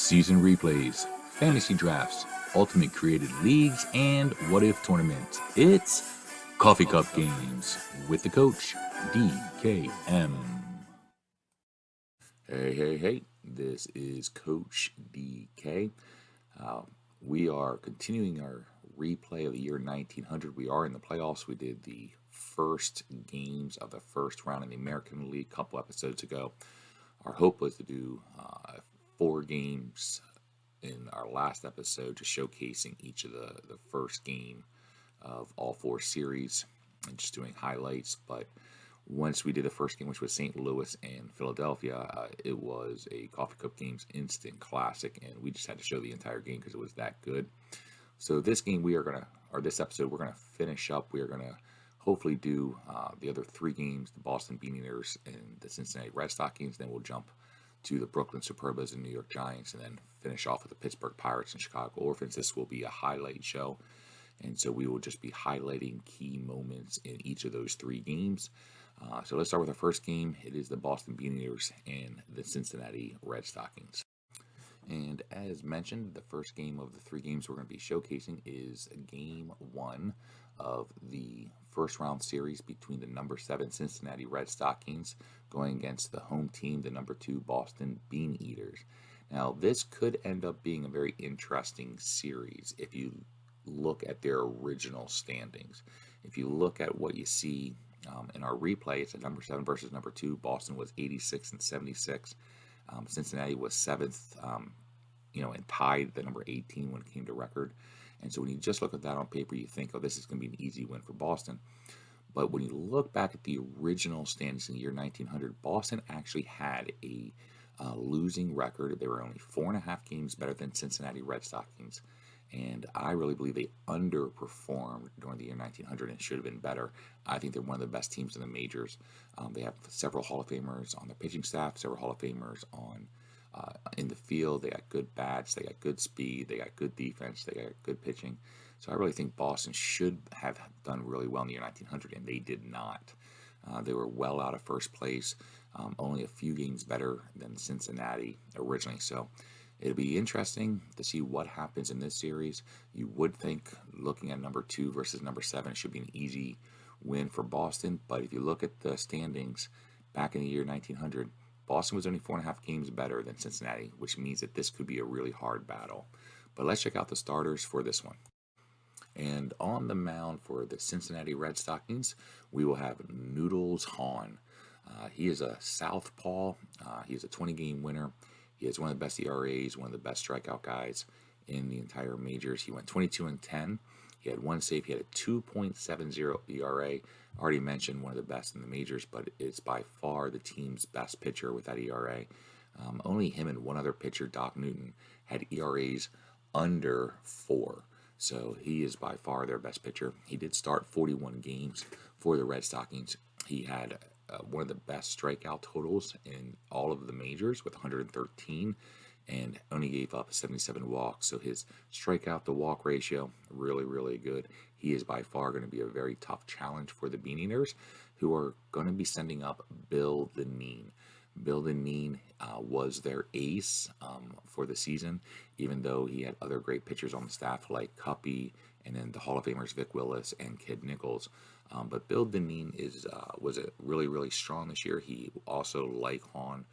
season replays, fantasy drafts, ultimate created leagues, and what if tournaments. It's Coffee Cup Games with the coach, DKM. Hey, this is Coach DK. We are continuing our replay of the year 1900. We are in the playoffs. We did the first games of the first round in the American League a couple episodes ago. Our hope was to do 4 games in our last episode, just showcasing each of the first game of all 4 series and just doing highlights. But once we did the first game, which was St. Louis and Philadelphia, it was a Coffee Cup Games instant classic, and we just had to show the entire game because it was that good. So this game this episode, we're going to finish up. We are going to hopefully do the other 3 games, the Boston Beaneaters and the Cincinnati Red Stockings. Then we'll jump to the Brooklyn Superbas and New York Giants, and then finish off with the Pittsburgh Pirates and Chicago Orphans. This will be a highlight show, and so we will just be highlighting key moments in each of those 3 games. So let's start with our first game. It is the Boston Beaneaters and the Cincinnati Red Stockings. And as mentioned, the first game of the 3 games we're going to be showcasing is game 1 of the first round series between the number 7 Cincinnati Red Stockings going against the home team, the number 2 Boston Beaneaters. Now, this could end up being a very interesting series if you look at their original standings. If you look at what you see in our replay, it's a number 7 versus number 2. Boston was 86 and 76. Cincinnati was 7th, and tied the number 18 when it came to record. And so when you just look at that on paper, you think, oh, this is going to be an easy win for Boston. But when you look back at the original standings in the year 1900, Boston actually had a losing record. They were only 4.5 games better than Cincinnati Red Stockings. And I really believe they underperformed during the year 1900 and should have been better. I think they're one of the best teams in the majors. They have several Hall of Famers on their pitching staff, several Hall of Famers in the field. They got good bats, they got good speed, they got good defense, they got good pitching. So I really think Boston should have done really well in the year 1900, and they did not. They were well out of first place, only a few games better than Cincinnati originally. So it'll be interesting to see what happens in this series. You would think, looking at number 2 versus number 7, it should be an easy win for Boston. But if you look at the standings back in the year 1900, Boston was only 4.5 games better than Cincinnati, which means that this could be a really hard battle. But let's check out the starters for this one. And on the mound for the Cincinnati Red Stockings, we will have Noodles Hahn. He is a southpaw. He is a 20-game winner. He has one of the best ERAs, one of the best strikeout guys in the entire majors. He went 22 and 10. He had 1 save. He had a 2.70 ERA. I already mentioned one of the best in the majors, but it's by far the team's best pitcher with that ERA. Only him and one other pitcher, Doc Newton, had ERAs under 4. So he is by far their best pitcher. He did start 41 games for the Red Stockings. He had one of the best strikeout totals in all of the majors with 113, and only gave up 77 walks. So his strikeout to walk ratio, really, really good. He is by far going to be a very tough challenge for the Beaneaters, who are going to be sending up Bill Dineen. Bill Dineen was their ace for the season, even though he had other great pitchers on the staff like Cuppy and then the Hall of Famers Vic Willis and Kid Nichols. But Bill Dineen was really, really strong this year. He also, like Hahn,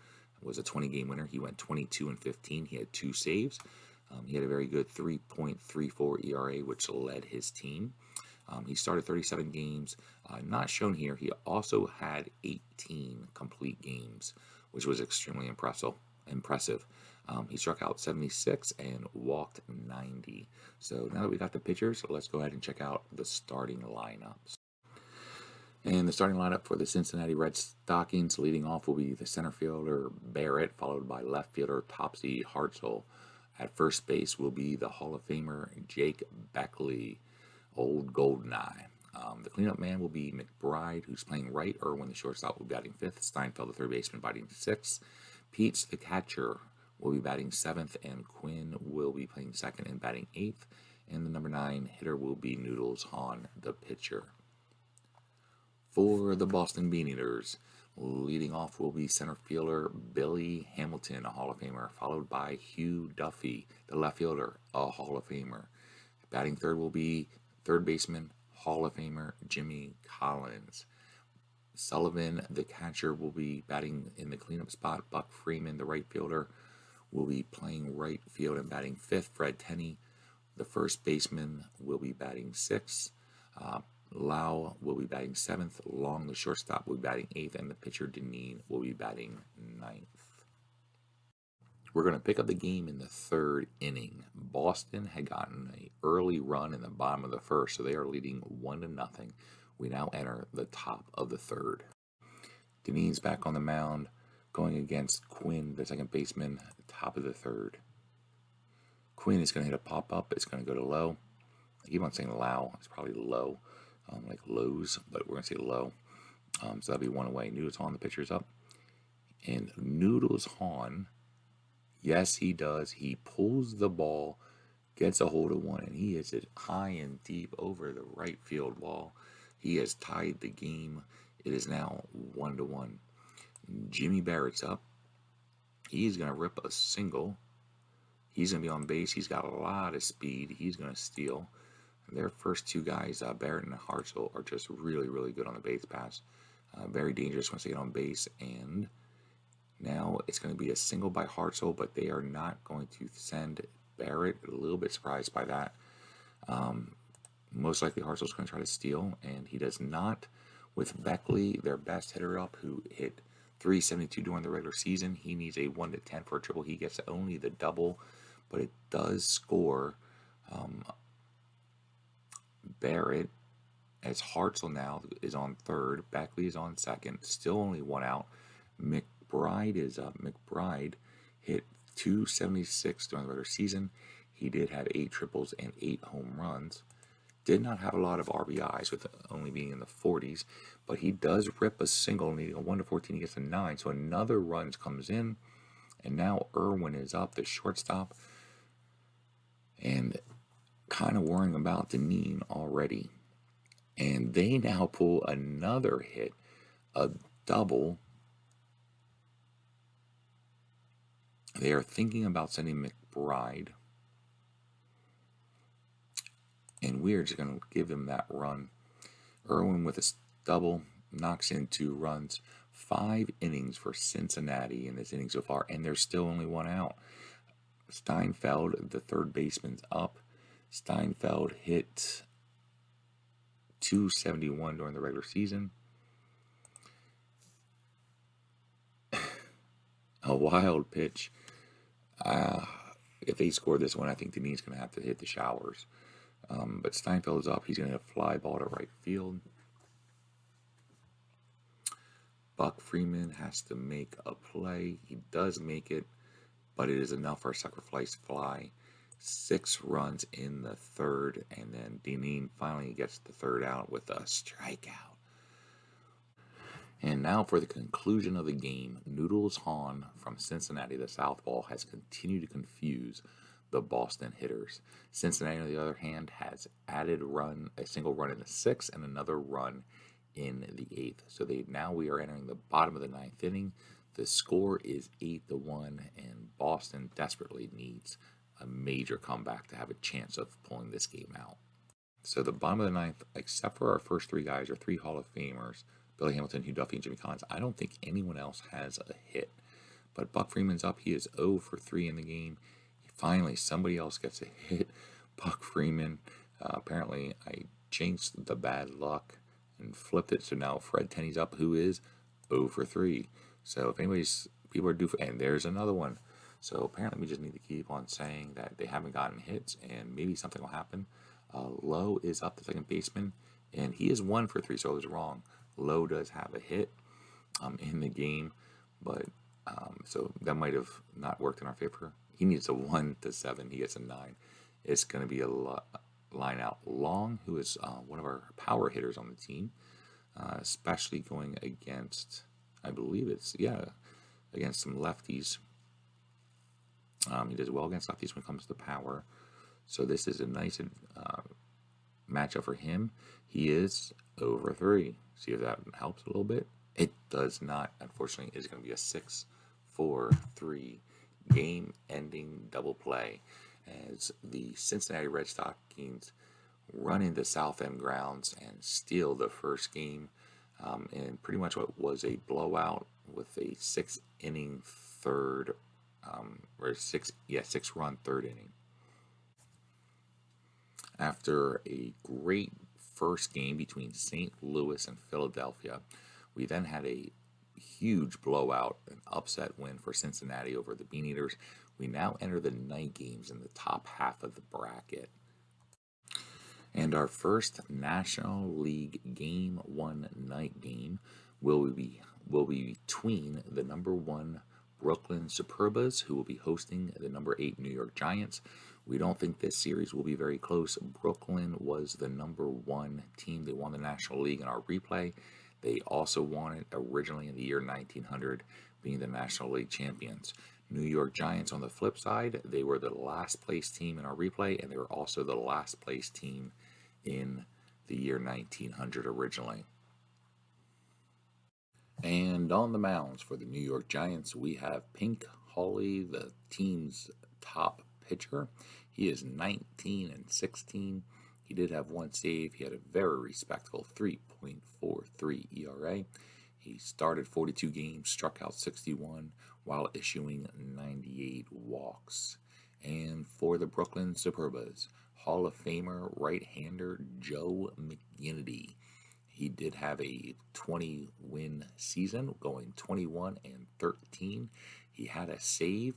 was a 20-game winner. He went 22 and 15. He had 2 saves. He had a very good 3.34 ERA, which led his team. He started 37 games. Not shown here, he also had 18 complete games, which was extremely impressive. He struck out 76 and walked 90. So now that we got the pitchers, let's go ahead and check out the starting lineups. And the starting lineup for the Cincinnati Red Stockings, leading off will be the center fielder Barrett, followed by left fielder Topsy Hartzell. At first base will be the Hall of Famer Jake Beckley, Old Goldeneye. The cleanup man will be McBride, who's playing right. Irwin, the shortstop, will be batting 5th. Steinfeld, the third baseman, batting 6th. Peets, the catcher, will be batting 7th, and Quinn will be playing 2nd and batting 8th. And the number 9 hitter will be Noodles Hahn, the pitcher. For the Boston Beaneaters, Leading off will be center fielder Billy Hamilton, a Hall of Famer, followed by Hugh Duffy, the left fielder, a Hall of Famer. Batting third will be third baseman, Hall of Famer Jimmy Collins. Sullivan, the catcher, will be batting in the cleanup spot. Buck Freeman, the right fielder, will be playing right field and batting fifth. Fred Tenney, the first baseman, will be batting sixth. Lau will be batting seventh. Long, the shortstop, will be batting eighth. And the pitcher, Deneen, will be batting ninth. We're going to pick up the game in the third inning. Boston had gotten an early run in the bottom of the first, so they are leading 1-0. We now enter the top of the third. Deneen's back on the mound, going against Quinn, the second baseman, top of the third. Quinn is going to hit a pop-up. It's going to go to low. I keep on saying Lau. It's probably low, like lows, but we're going to say low. So that'll be one away. Noodles Hahn, the pitcher's up. And Noodles Hahn, yes, he does. He pulls the ball, gets a hold of one, and he hits it high and deep over the right field wall. He has tied the game. It is now 1-1. Jimmy Barrett's up. He's going to rip a single. He's going to be on base. He's got a lot of speed. He's going to steal. Their first two guys, Barrett and Hartzell, are just really, really good on the base pass. Very dangerous once they get on base. And now it's going to be a single by Hartzell, but they are not going to send Barrett. A little bit surprised by that. Most likely Hartzell's going to try to steal, and he does not. With Beckley, their best hitter up, who hit .372 during the regular season, he needs a 1-10 for a triple. He gets only the double, but it does score Barrett, as Hartzell now is on third. Beckley is on second. Still only one out. McBride is up. McBride hit .276 during the regular season. He did have 8 triples and 8 home runs. Did not have a lot of RBIs, with only being in the 40s, but he does rip a single, needing a 1-14. He gets a 9, so another run comes in, and now Irwin is up, the shortstop, and kind of worrying about Deneen already. And they now pull another hit, a double. They are thinking about sending McBride, and we're just going to give him that run. Irwin with a double knocks in 2 runs. 5 innings for Cincinnati in this inning so far, and there's still only one out. Steinfeld, the third baseman's up. Steinfeld hit .271 during the regular season. A wild pitch. If they score this one, I think Deneen's going to have to hit the showers. But Steinfeld is up. He's going to fly ball to right field. Buck Freeman has to make a play. He does make it, but it is enough for a sacrifice fly. 6 runs in the third, and then Deneen finally gets the third out with a strikeout. And now for the conclusion of the game, Noodles Hahn from Cincinnati, the southpaw, has continued to confuse the Boston hitters. Cincinnati, on the other hand, has added a single run in the 6th and another run in the 8th. So we are entering the bottom of the 9th inning. The score is 8-1, and Boston desperately needs a major comeback to have a chance of pulling this game out. So the bottom of the 9th, except for our first 3 guys, are 3 Hall of Famers, Billy Hamilton, Hugh Duffy, and Jimmy Collins. I don't think anyone else has a hit. But Buck Freeman's up. He is 0 for 3 in the game. Finally, somebody else gets a hit. Buck Freeman. Apparently, I jinxed the bad luck and flipped it. So now Fred Tenney's up, who is 0 for 3. So if people are due for, and there's another one. So apparently we just need to keep on saying that they haven't gotten hits, and maybe something will happen. Lowe is up, the second baseman, and he is 1 for 3, so I was wrong. Lowe does have a hit in the game, but so that might have not worked in our favor. He needs a 1-7. He gets a 9. It's going to be a line out. Long, who is one of our power hitters on the team, especially going against, I believe against some lefties. He does well against lefties when it comes to power. So this is a nice matchup for him. He is over 3. See if that helps a little bit. It does not. Unfortunately, it's going to be a 6-4-3 game-ending double play as the Cincinnati Red Stockings run into South End grounds and steal the first game in pretty much what was a blowout with a 6-inning third, or 6-run third inning. After a great first game between St. Louis and Philadelphia, we then had a huge blowout, an upset win for Cincinnati over the Beaneaters. We now enter the night games in the top half of the bracket. And our first National League Game 1 night game will be between the number 1 Brooklyn Superbas, who will be hosting the number 8 New York Giants. We don't think this series will be very close. Brooklyn was the number 1 team. They won the National League in our replay. They also won it originally in the year 1900, being the National League champions. New York Giants, on the flip side, they were the last place team in our replay, and they were also the last place team in the year 1900 originally. And on the mounds for the New York Giants, we have Pink Hawley, the team's top pitcher. He is 19-16. He did have one save. He had a very respectable 3.43 ERA. He started 42 games, struck out 61 while issuing 98 walks. And for the Brooklyn Superbas, Hall of Famer right-hander Joe McGinnity. He did have a 20-win season, going 21-13. He had a save.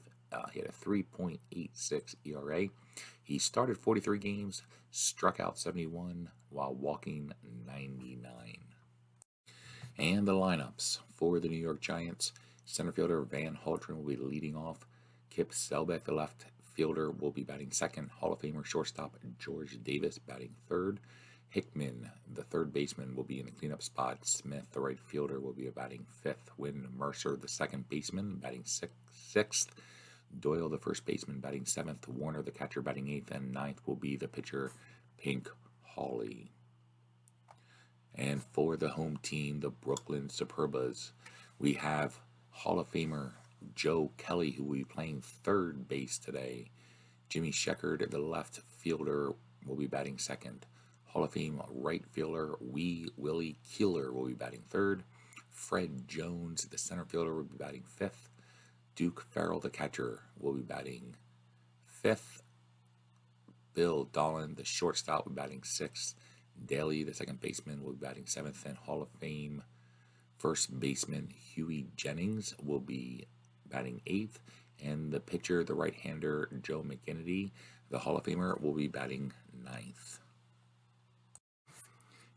He had a 3.86 ERA. He started 43 games, struck out 71 while walking 99. And the lineups for the New York Giants: center fielder Van Haltren will be leading off. Kip Selbeck, the left fielder, will be batting second. Hall of Famer shortstop George Davis batting third. Hickman, the third baseman, will be in the cleanup spot. Smith, the right fielder, will be batting fifth. Wynn Mercer, the second baseman, batting sixth. Doyle, the first baseman, batting seventh. Warner, the catcher, batting eighth. And ninth will be the pitcher, Pink Hawley. And for the home team, the Brooklyn Superbas, we have Hall of Famer Joe Kelly, who will be playing third base today. Jimmy Sheckard, the left fielder, will be batting second. Hall of Fame right fielder Willie Keeler will be batting third. Fred Jones, the center fielder, will be batting fifth. Duke Farrell, the catcher, will be batting fifth. Bill Dolan, the shortstop, will be batting sixth. Daly, the second baseman, will be batting seventh. And Hall of Fame first baseman Huey Jennings will be batting eighth. And the pitcher, the right-hander Joe McGinnity, the Hall of Famer, will be batting ninth.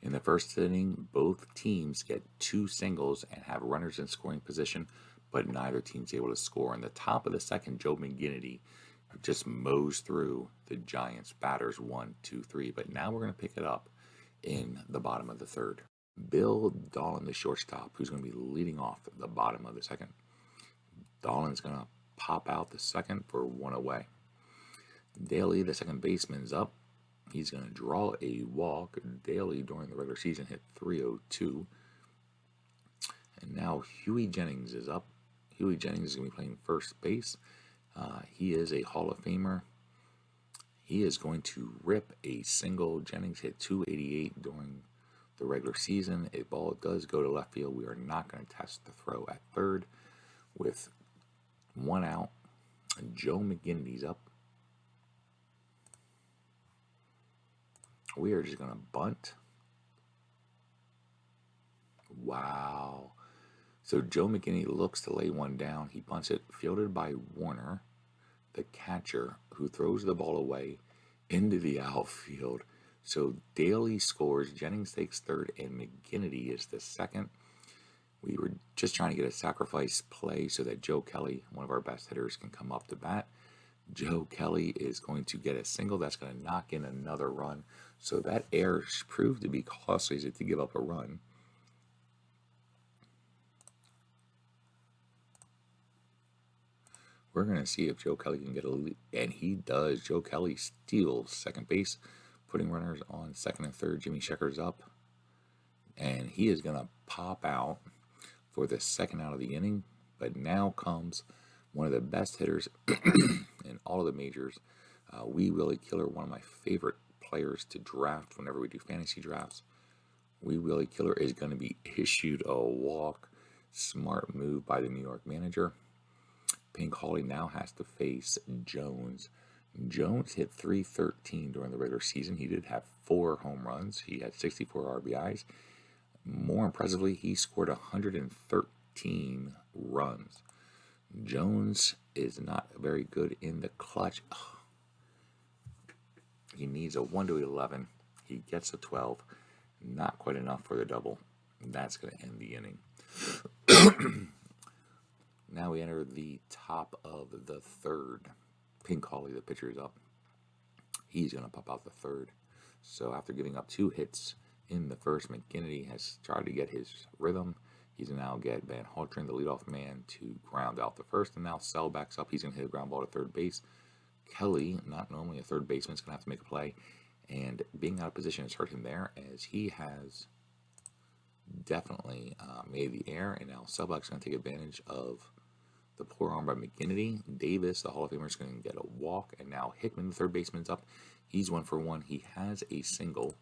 In the first inning, both teams get two singles and have runners in scoring position, but neither team's able to score. In the top of the second, Joe McGinnity just mows through the Giants batters 1, 2, 3. But now we're going to pick it up in the bottom of the third. Bill Dolan, the shortstop, who's going to be leading off at the bottom of the second. Dolan's going to pop out the second for one away. Daly, the second baseman, is up. He's going to draw a walk. Daly, during the regular season, hit .302. And now Huey Jennings is up. Huey Jennings is going to be playing first base. He is a Hall of Famer. He is going to rip a single. Jennings hit .288 during the regular season. A ball does go to left field. We are not going to test the throw at third. With one out, Joe McGinnity's up. We are just going to bunt. Wow. So Joe McGinnity looks to lay one down. He bunts it, fielded by Warner, the catcher, who throws the ball away into the outfield. So Daly scores, Jennings takes third, and McGinnity is the second. We were just trying to get a sacrifice play so that Joe Kelly, one of our best hitters, can come up to bat. Joe Kelly is going to get a single that's going to knock in another run. So that error proved to be costly to give up a run. We're going to see if Joe Kelly can get a lead. And he does. Joe Kelly steals second base, putting runners on second and third. Jimmy Sheckard's up. And he is going to pop out. for the second out of the inning. But now comes one of the best hitters in all of the majors. Wee Willie Killer, one of my favorite players to draft whenever we do fantasy drafts. Wee Willie Killer is going to be issued a walk. Smart move by the New York manager. Pink Hawley now has to face Jones. Jones hit .313 during the regular season. He did have 4 home runs. He had 64 RBIs. More impressively, he scored 113 runs. Jones is not very good in the clutch. He needs a 1-11. He gets a 12. Not quite enough for the double. That's going to end the inning. Now we enter the top of the third. Pink Hawley, the pitcher, is up. He's going to pop out the third. So after giving up 2 hits in the first, McGinnity has tried to get his rhythm. He's now get Van Haltren, the leadoff man, to ground out the first. And now Selbach's up. He's going to hit a ground ball to third base. Kelly, not normally a third baseman, is going to have to make a play. And being out of position has hurt him there, as he has definitely made the error. And now Selbach's going to take advantage of the poor arm by McGinnity. Davis, the Hall of Famer, is going to get a walk. And now Hickman, the third baseman's up. He's 1 for 1. He has a single.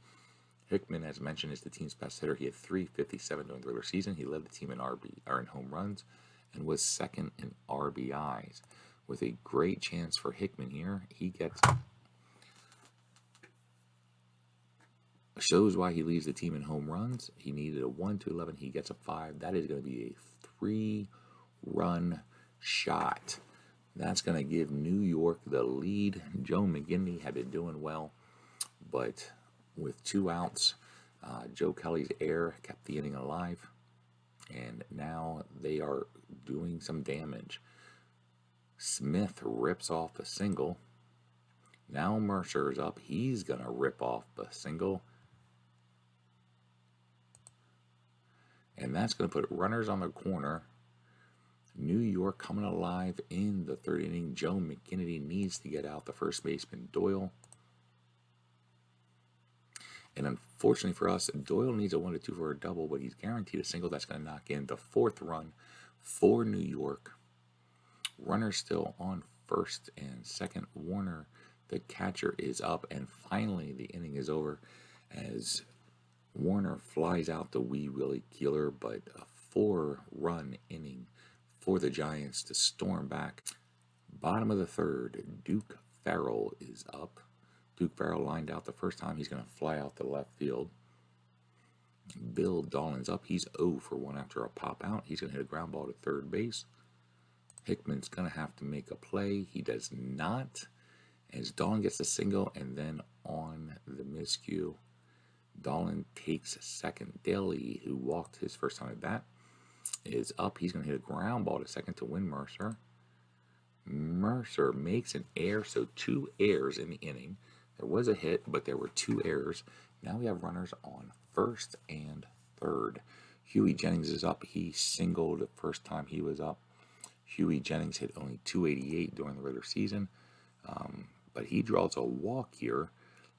Hickman, as mentioned, is the team's best hitter. He had .357 during the regular season. He led the team in in home runs and was second in RBIs. With a great chance for Hickman here, he gets shows why he leads the team in home runs. He needed a 1-11. He gets a 5. That is going to be a 3-run shot. That's going to give New York the lead. Joe McGinnity had been doing well, but with 2 outs, Joe Kelly's error kept the inning alive, and now they are doing some damage. Smith rips off a single. Now Mercer is up. He's going to rip off a single. And that's going to put runners on the corner. New York coming alive in the third inning. Joe McGinnity needs to get out the first baseman, Doyle. And unfortunately for us, Doyle needs a 1-2 for a double, but he's guaranteed a single that's going to knock in the 4th run for New York. Runner still on first and second. Warner, the catcher, is up, and finally the inning is over as Warner flies out the Wee Willie Killer, but a 4-run inning for the Giants to storm back. Bottom of the third, Duke Farrell is up. Duke Farrell lined out the first time. He's going to fly out the left field. Bill Dahlin's up. He's 0 for 1 after a pop out. He's going to hit a ground ball to third base. Hickman's going to have to make a play. He does not, as Dahlin gets a single, and then on the miscue, Dahlin takes second. Daly, who walked his first time at bat, is up. He's going to hit a ground ball to second to win Mercer. Mercer makes an error, so 2 errors in the inning. There was a hit, but there were 2 errors. Now we have runners on first and third. Huey Jennings is up. He singled the first time he was up. Huey Jennings hit only .288 during the regular season, but he draws a walk here,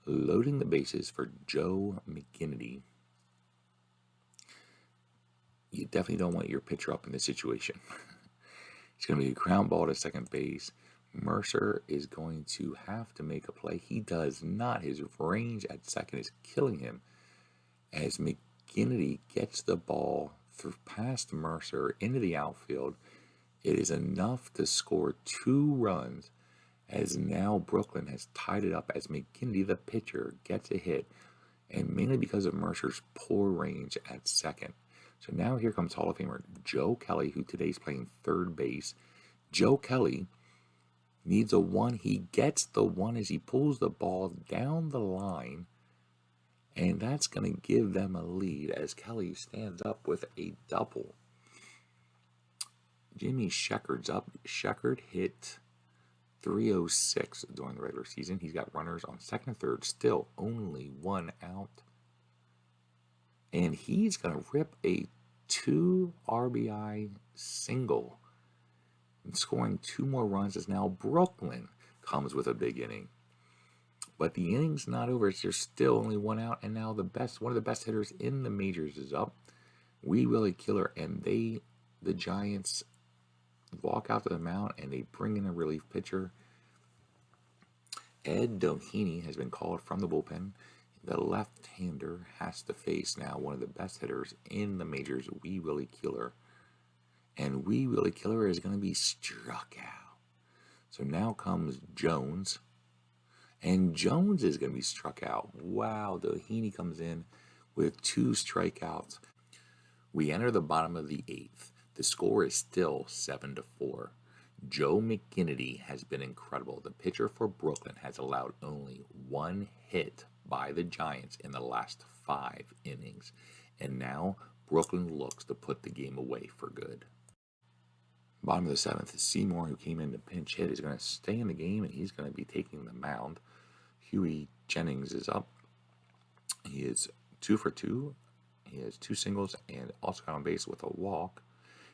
loading the bases for Joe McGinnity. You definitely don't want your pitcher up in this situation. It's going to be a ground ball to second base. Mercer is going to have to make a play. He does not. His range at second is killing him as McGinnity gets the ball past Mercer into the outfield. It is enough to score 2 runs, as now Brooklyn has tied it up as McGinnity, the pitcher, gets a hit, and mainly because of Mercer's poor range at second. So now here comes Hall of Famer Joe Kelly, who today is playing third base. Joe Kelly needs a 1. He gets the 1 as he pulls the ball down the line, and that's going to give them a lead as Kelly stands up with a double. Jimmy Sheckard's up. Sheckard hit .306 during the regular season. He's got runners on second and third, still only 1 out. And he's going to rip a 2 RBI single. And scoring 2 more runs as now Brooklyn comes with a big inning. But the inning's not over. There's still only 1 out. And now one of the best hitters in the majors is up. Wee Willie Killer, and the Giants walk out to the mound and they bring in a relief pitcher. Ed Doheny has been called from the bullpen. The left-hander has to face now one of the best hitters in the majors, Wee Willie Killer. And Wee Willie Killer is going to be struck out. So now comes Jones. And Jones is going to be struck out. Wow, Doheny comes in with 2 strikeouts. We enter the bottom of the 8th. The score is still 7-4. Joe McGinnity has been incredible. The pitcher for Brooklyn has allowed only 1 hit by the Giants in the last 5 innings. And now Brooklyn looks to put the game away for good. Bottom of the 7th, Seymour, who came in to pinch hit, is going to stay in the game, and he's going to be taking the mound. Huey Jennings is up. He is 2 for 2. He has 2 singles and also got on base with a walk.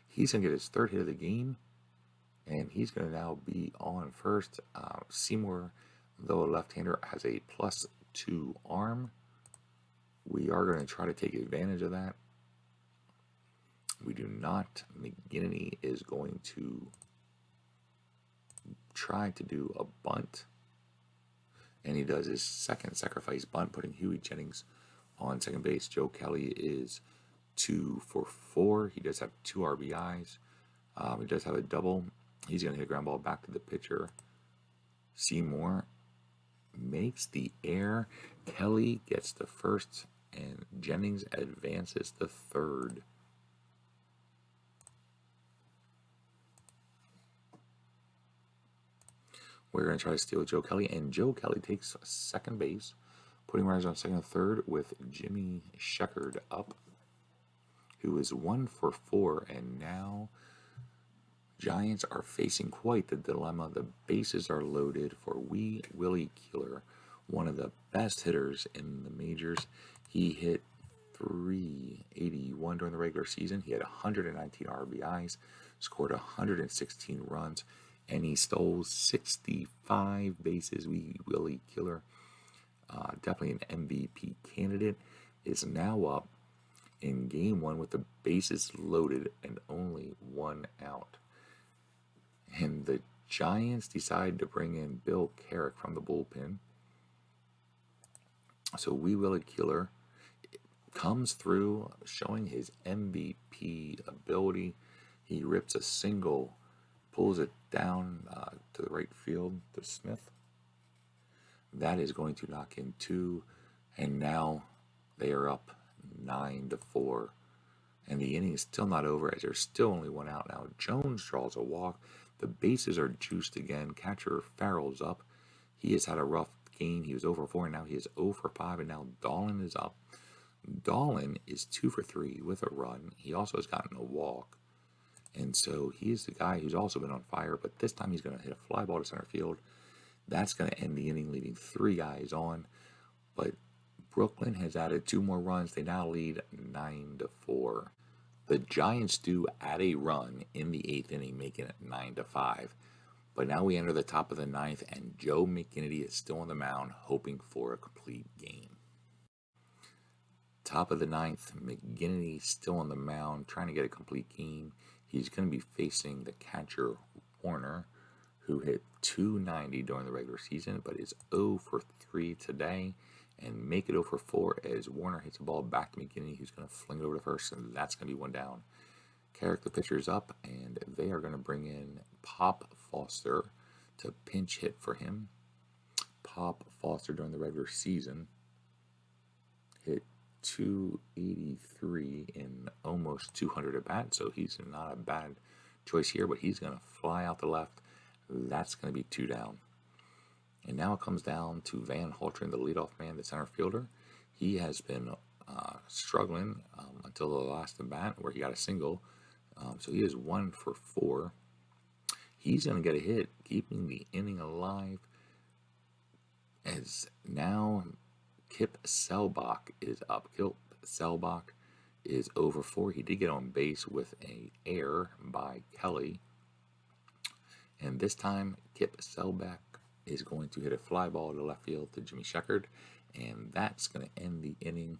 He's going to get his 3rd hit of the game, and he's going to now be on first. Seymour, though a left-hander, has a +2 arm. We are going to try to take advantage of that. We do not. McGinnity is going to try to do a bunt, and he does his 2nd sacrifice bunt, putting Huey Jennings on second base. Joe Kelly is 2 for 4. He does have 2 RBIs. He does have a double. He's going to hit a ground ball back to the pitcher. Seymour makes the error. Kelly gets the 1st, and Jennings advances the 3rd. We're going to try to steal Joe Kelly, and Joe Kelly takes second base, putting runners on 2nd and 3rd with Jimmy Sheckard up, who is 1 for 4, and now Giants are facing quite the dilemma. The bases are loaded for Wee Willie Killer, one of the best hitters in the majors. He hit .381 during the regular season. He had 119 RBIs, scored 116 runs, and he stole 65 bases. Wee Willie Killer, definitely an MVP candidate, is now up in game 1 with the bases loaded and only 1 out. And the Giants decide to bring in Bill Carrick from the bullpen. So Wee Willie Killer comes through, showing his MVP ability. He rips a single, pulls it down to the right field to Smith. That is going to knock in 2, and now they are up 9-4. And the inning is still not over, as there's still only 1 out. Now Jones draws a walk. The bases are juiced again. Catcher Farrell's up. He has had a rough game. He was 0 for 4, and now he is 0 for 5, and now Dolan is up. Dolan is 2 for 3 with a run. He also has gotten a walk. And so he's the guy who's also been on fire, but this time he's going to hit a fly ball to center field. That's going to end the inning, leaving 3 guys on. But Brooklyn has added 2 more runs. They now lead 9-4. The Giants do add a run in the 8th inning, making it 9-5. But now we enter the top of the 9th, and Joe McGinnity is still on the mound, hoping for a complete game. Top of the 9th, McGinnity still on the mound, trying to get a complete game. He's going to be facing the catcher Warner, who hit .290 during the regular season, but is 0 for 3 today, and make it 0 for 4 as Warner hits the ball back to McGinnity, who's going to fling it over to first, and that's going to be 1 down. Carrick, the pitcher, is up, and they are going to bring in Pop Foster to pinch hit for him. Pop Foster during the regular season hit .283 in almost 200 at bat, so he's not a bad choice here, but he's going to fly out the left. That's going to be 2 down. And now it comes down to Van Haltren, the leadoff man, the center fielder. He has been struggling until the last at bat, where he got a single. So he is 1 for 4. He's going to get a hit, keeping the inning alive. As now Kip Selbach is up. Kip Selbach is 0 for 4. He did get on base with an error by Kelly. And this time, Kip Selbach is going to hit a fly ball to left field to Jimmy Sheckard. And that's going to end the inning.